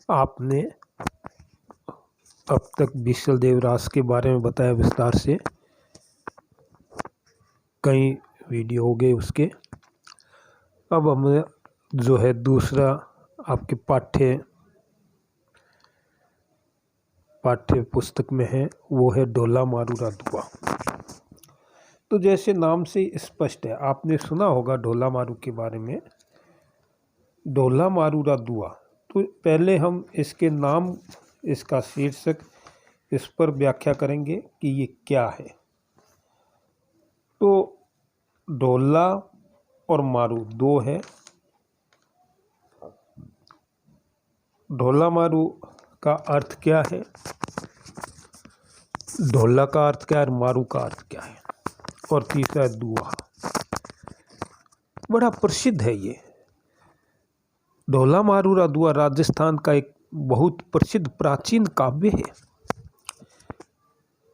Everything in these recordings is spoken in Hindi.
आपने अब तक विशल देवरास के बारे में बताया विस्तार से, कई वीडियो हो गए उसके। अब हमें जो है दूसरा आपके पाठ्य पुस्तक में है, वो है ढोला मारूरा दुआ। तो जैसे नाम से ही स्पष्ट है, आपने सुना होगा ढोला मारू के बारे में, ढोला मारूरा दुआ। तो पहले हम इसके नाम, इसका शीर्षक, इस पर व्याख्या करेंगे कि ये क्या है। तो ढोला और मारू दो है। ढोला मारू का अर्थ क्या है, ढोला का अर्थ क्या है, मारू का अर्थ क्या है, और तीसरा है दुआ। बड़ा प्रसिद्ध है ये ढोला मारूरा दुआ। राजस्थान का एक बहुत प्रसिद्ध प्राचीन काव्य है।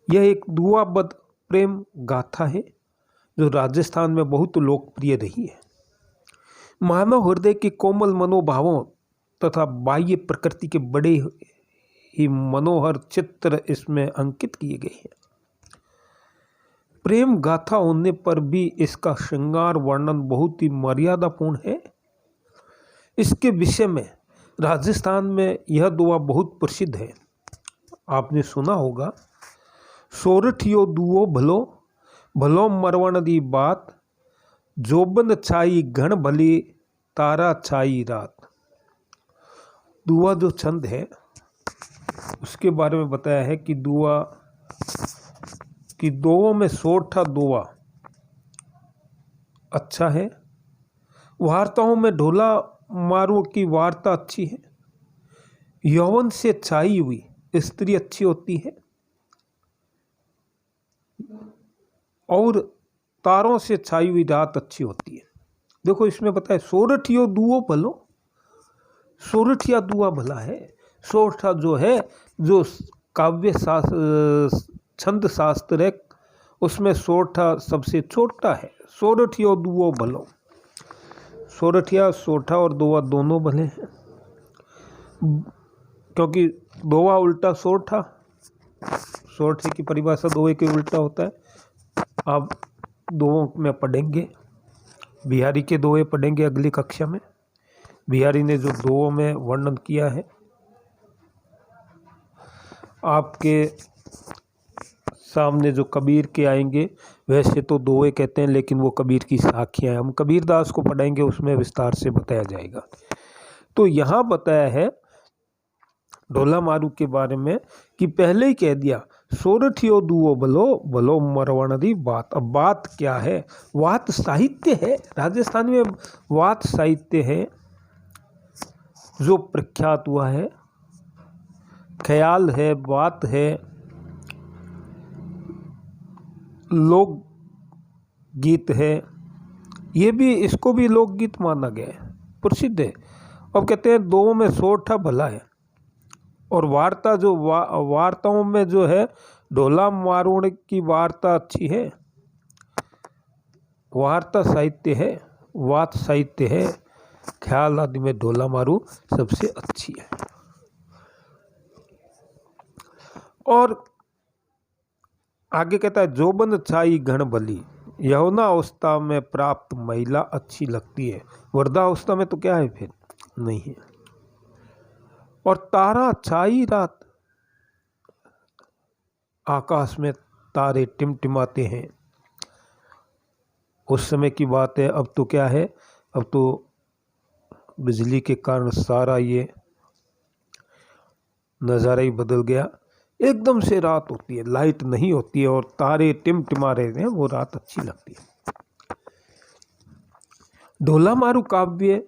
यह एक दुआबद्ध प्रेम गाथा है जो राजस्थान में बहुत लोकप्रिय रही है। मानव हृदय के कोमल मनोभावों तथा बाह्य प्रकृति के बड़े ही मनोहर चित्र इसमें अंकित किए गए हैं। प्रेम गाथा होने पर भी इसका श्रृंगार वर्णन बहुत ही मर्यादापूर्ण है। इसके विषय में राजस्थान में यह दुआ बहुत प्रसिद्ध है। आपने सुना होगा, सोरठियो दुओ भलो भलो मरवण दी बात, जोबन छाई घण भली तारा छाई रात। दुआ जो छंद है उसके बारे में बताया है कि दुआ कि दोवों में सोरठा दुआ अच्छा है। वार्ताओं में ढोला मारू की वार्ता अच्छी है। यौवन से छाई हुई स्त्री अच्छी होती है और तारों से छाई हुई रात अच्छी होती है। देखो इसमें बताया, सोरठियो दुओ भलो, सोरठिया दुआ भला है। सोरठा जो है, जो काव्य छंद शास्त्र है, उसमें सोरठा सबसे छोटा है। सोरठियो दुओ भलो, सोरठिया, सोरठा और दोवा दोनों भले हैं, क्योंकि दोवा उल्टा सोरठा, सोरठे की परिभाषा दोवे के उल्टा होता है। आप दोवों में पढ़ेंगे, बिहारी के दोवे पढ़ेंगे अगली कक्षा में। बिहारी ने जो दोवों में वर्णन किया है, आपके सामने जो कबीर के आएंगे, वैसे तो दोवे कहते हैं लेकिन वो कबीर की साखियाँ हैं। हम कबीरदास को पढ़ेंगे, उसमें विस्तार से बताया जाएगा। तो यहाँ बताया है ढोला मारू के बारे में कि पहले ही कह दिया, सोरठियो दुओ भलो भलो मरवण दी बात। अब बात क्या है, वात साहित्य है। राजस्थान में वात साहित्य है जो प्रख्यात हुआ है। ख्याल है, बात है, लोक गीत है। ये भी, इसको भी लोकगीत माना गया है, प्रसिद्ध है। अब कहते हैं दोनों में सोरठा भला है। और वार्ता जो वार्ताओं में जो है, ढोला मारूण की वार्ता अच्छी है। वार्ता साहित्य है, वात साहित्य है, ख्याल आदि में ढोला मारू सबसे अच्छी है। और आगे कहता है, जोबन छाई घण भली, यौवनावस्था में प्राप्त महिला अच्छी लगती है। वृद्धावस्था में तो क्या है, फिर नहीं है। और तारा छाई रात, आकाश में तारे टिमटिमाते हैं, उस समय की बात है। अब तो क्या है, अब तो बिजली के कारण सारा ये नज़ारा ही बदल गया। एकदम से रात होती है, लाइट नहीं होती है और तारे टिमटिमा रहे हैं, वो रात अच्छी लगती है। ढोला मारू काव्य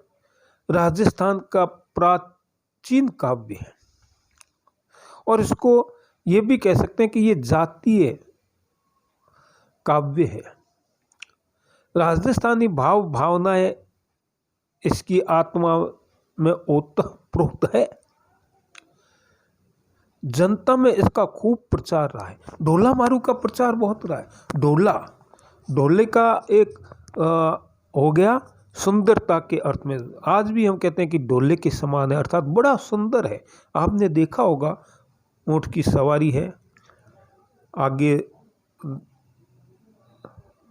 राजस्थान का प्राचीन काव्य है और इसको ये भी कह सकते हैं कि ये जातीय काव्य है। राजस्थानी भाव भावनाएं इसकी आत्मा में ओतप्रोत है। जनता में इसका खूब प्रचार रहा है। ढोला मारू का प्रचार बहुत रहा है। ढोले का एक हो गया सुंदरता के अर्थ में। आज भी हम कहते हैं कि ढोले के समान है, अर्थात बड़ा सुंदर है। आपने देखा होगा ऊँट की सवारी है, आगे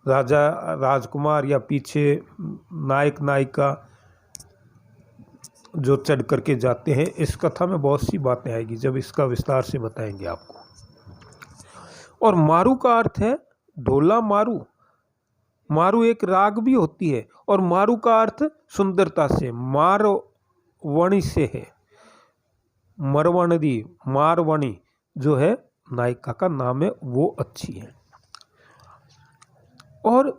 राजा राजकुमार या पीछे नायक नायिका जो चढ़ करके जाते हैं। इस कथा में बहुत सी बातें आएगी जब इसका विस्तार से बताएंगे आपको। और मारू का अर्थ है ढोला मारू। मारू एक राग भी होती है, और मारू का अर्थ सुंदरता से, मारवणी से है। मरवणी, मारवणी जो है नायिका का नाम है, वो अच्छी है। और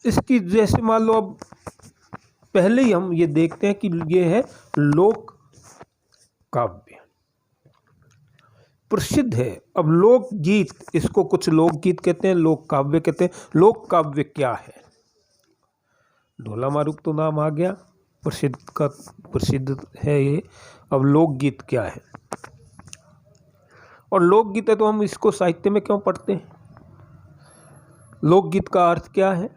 इसकी जैसे मान लो, अब पहले ही हम ये देखते हैं कि ये है लोक काव्य, प्रसिद्ध है। अब लोकगीत, इसको कुछ लोकगीत कहते हैं, लोक काव्य कहते हैं। लोक काव्य क्या है? ढोला मारू तो नाम आ गया, प्रसिद्ध है ये। अब लोकगीत क्या है? और लोकगीत है तो हम इसको साहित्य में क्यों पढ़ते हैं? लोकगीत का अर्थ क्या है?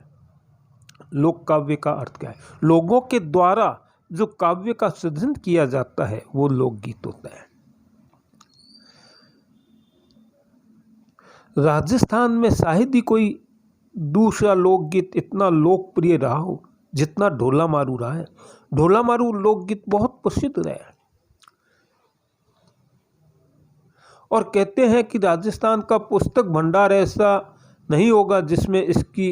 लोक काव्य का अर्थ क्या है? लोगों के द्वारा जो काव्य का सृजन किया जाता है वो लोकगीत होता है। राजस्थान में शायद ही कोई दूसरा लोकगीत इतना लोकप्रिय रहा हो जितना ढोला मारू रहा है। ढोला मारू लोकगीत बहुत प्रसिद्ध रहा है। और कहते हैं कि राजस्थान का पुस्तक भंडार ऐसा नहीं होगा जिसमें इसकी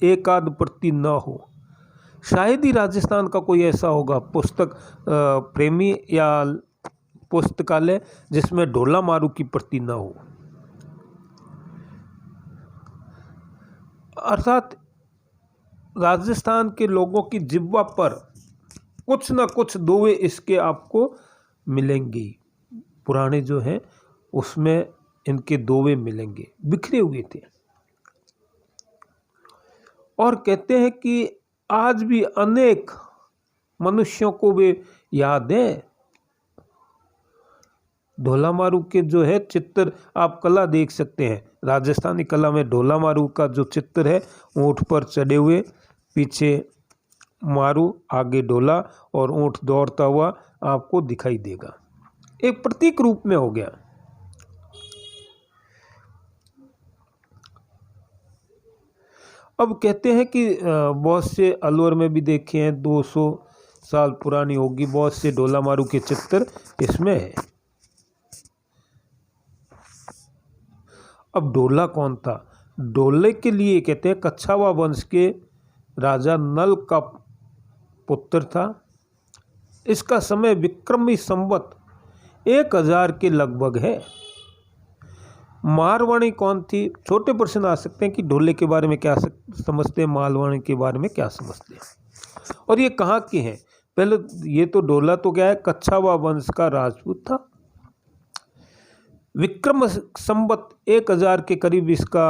एक आध प्रति न हो। शायद ही राजस्थान का कोई ऐसा होगा पुस्तक प्रेमी या पुस्तकालय जिसमें ढोला मारू की प्रति न हो। अर्थात राजस्थान के लोगों की जिह्वा पर कुछ न कुछ दोहे इसके आपको मिलेंगे। पुराने जो हैं उसमें इनके दोहे मिलेंगे, बिखरे हुए थे। और कहते हैं कि आज भी अनेक मनुष्यों को वे याद है। ढोला मारू के जो है चित्र, आप कला देख सकते हैं। राजस्थानी कला में ढोला मारू का जो चित्र है, ऊँट पर चढ़े हुए, पीछे मारू, आगे ढोला, और ऊँट दौड़ता हुआ आपको दिखाई देगा। एक प्रतीक रूप में हो गया। अब कहते हैं कि बहुत से अलवर में भी देखे हैं, 200 साल पुरानी होगी, बहुत से ढोला मारू के चित्र इसमें है। अब ढोला कौन था? ढोले के लिए कहते हैं कच्छावा वंश के राजा नल का पुत्र था। इसका समय विक्रमी संवत 1000 के लगभग है। मारवाणी कौन थी? छोटे प्रश्न आ सकते हैं कि ढोले के बारे में क्या समझते हैं, मारवाणी के बारे में क्या समझते हैं, और ये कहाँ के हैं? पहले ये तो ढोला तो क्या है, कच्छावा वंश का राजपूत था। विक्रम संवत 1000 के करीब इसका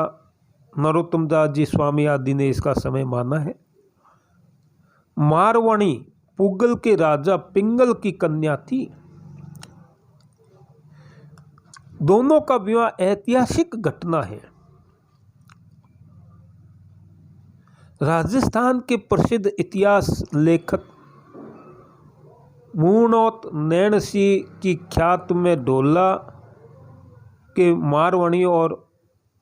नरोत्तम दास जी स्वामी आदि ने इसका समय माना है। मारवाणी पुगल के राजा पिंगल की कन्या थी। दोनों का विवाह ऐतिहासिक घटना है। राजस्थान के प्रसिद्ध इतिहास लेखक मूर्णोत नैन सिंह की ख्यात में ढोला के मारवाणी और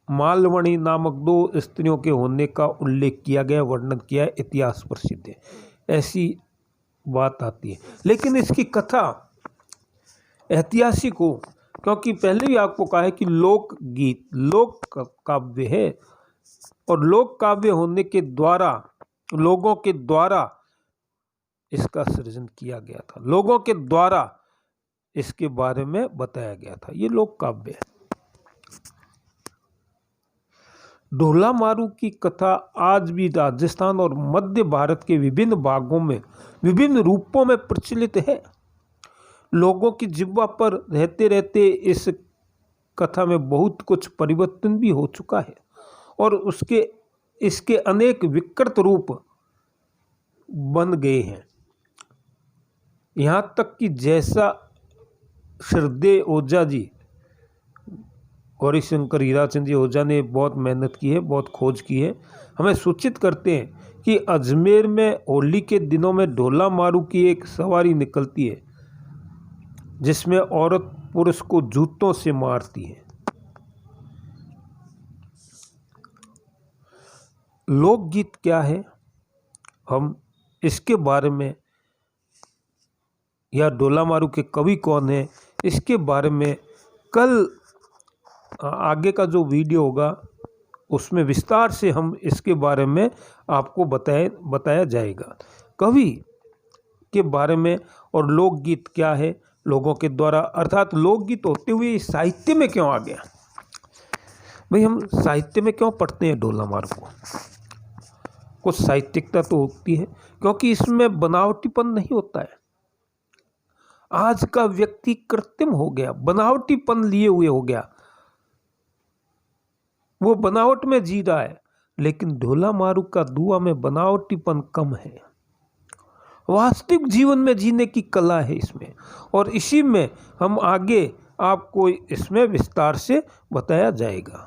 मालवणी नामक 2 स्त्रियों के होने का उल्लेख किया गया, वर्णन किया है, इतिहास प्रसिद्ध है, ऐसी बात आती है। लेकिन इसकी कथा ऐतिहासिक हो, क्योंकि पहले भी आपको कहा है कि लोकगीत लोक काव्य है, और लोक काव्य होने के द्वारा लोगों के द्वारा इसका सृजन किया गया था, लोगों के द्वारा इसके बारे में बताया गया था। ये लोक काव्य है। ढोला मारू की कथा आज भी राजस्थान और मध्य भारत के विभिन्न भागों में विभिन्न रूपों में प्रचलित है। लोगों की जिह्वा पर रहते रहते इस कथा में बहुत कुछ परिवर्तन भी हो चुका है, और इसके अनेक विकृत रूप बन गए हैं। यहाँ तक कि जैसा श्रद्धेय ओझा जी गौरीशंकर हीराचंद जी ओझा ने बहुत मेहनत की है, बहुत खोज की है। हमें सूचित करते हैं कि अजमेर में होली के दिनों में ढोला मारू की एक सवारी निकलती है, जिसमें औरत पुरुष को जूतों से मारती है। लोकगीत क्या है, हम इसके बारे में, या ढोला मारू के कवि कौन है, इसके बारे में कल आगे का जो वीडियो होगा उसमें विस्तार से हम इसके बारे में आपको बताया जाएगा, कवि के बारे में। और लोकगीत क्या है, लोगों के द्वारा, अर्थात लोकगीत होते हुए साहित्य में क्यों आ गया। भाई हम साहित्य में क्यों पढ़ते हैं ढोला मारू को, कुछ साहित्यिकता तो होती है, क्योंकि इसमें बनावटीपन नहीं होता है। आज का व्यक्ति कृत्रिम हो गया, बनावटीपन लिए हुए हो गया, वो बनावट में जी रहा है। लेकिन ढोला मारू का दुआ में बनावटीपन कम है, वास्तविक जीवन में जीने की कला है इसमें, और इसी में हम आगे आपको इसमें विस्तार से बताया जाएगा।